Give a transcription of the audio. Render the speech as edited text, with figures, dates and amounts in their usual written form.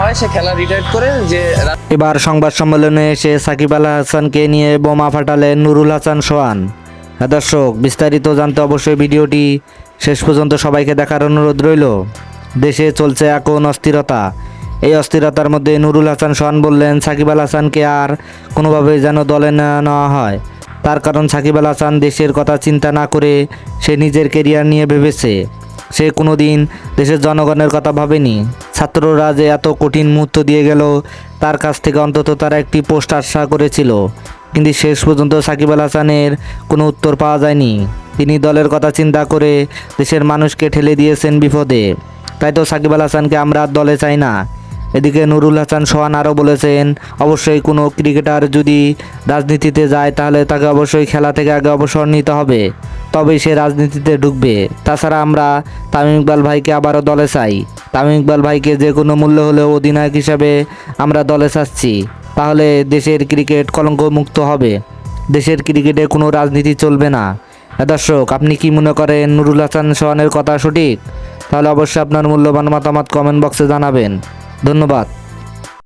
হয়, সে খেলা রিটায়ার করে যে এবার সংবাদ সম্মেলনে এসে সাকিব আল হাসানকে নিয়ে বোমা ফাটালেন নুরুল হাসান সোহান। দর্শক, বিস্তারিত জানতে অবশ্যই ভিডিওটি শেষ পর্যন্ত সবাইকে দেখার অনুরোধ রইল। দেশে চলছে এখন অস্থিরতা। এই অস্থিরতার মধ্যে নুরুল হাসান সোহান বললেন সাকিব আল হাসানকে আর কোনোভাবেই যেন দলে না নেওয়া হয়। তার কারণ সাকিব আল হাসান দেশের কথা চিন্তা না করে সে নিজের কেরিয়ার নিয়ে ভেবেছে। সে কোনোদিন দেশের জনগণের কথা ভাবেনি। ছাত্ররা যে এত কঠিন মুহূর্ত দিয়ে গেল, তার কাছ থেকে অন্তত তারা একটি পোস্ট আশা করেছিল, কিন্তু শেষ পর্যন্ত সাকিব আল হাসানের কোনো উত্তর পাওয়া যায়নি। তিনি দলের কথা চিন্তা করে দেশের মানুষকে ঠেলে দিয়েছেন বিপদে। তাই তো সাকিব আল হাসানকে আমরা আর দলে চাই না। এদিকে নুরুল হাসান সোহান আরও বলেছেন, অবশ্যই কোনো ক্রিকেটার যদি রাজনীতিতে যায় তাহলে তাকে অবশ্যই খেলা থেকে আগে অবসর নিতে হবে, তবেই সে রাজনীতিতে ঢুকবে। তাছাড়া আমরা তামিম ইকবাল ভাইকে আবারও দলে চাই। তামিম ইকবাল ভাইকে যে কোনো মূল্য হলেও অধিনায়ক হিসাবে আমরা দলে চাচ্ছি। তাহলে দেশের ক্রিকেট কলঙ্কমুক্ত হবে, দেশের ক্রিকেটে কোনো রাজনীতি চলবে না। দর্শক, আপনি কি মনে করেন নুরুল হাসান সোহানের কথা সঠিক? তাহলে অবশ্যই আপনার মূল্যবান মতামত কমেন্ট বক্সে জানাবেন। ধন্যবাদ।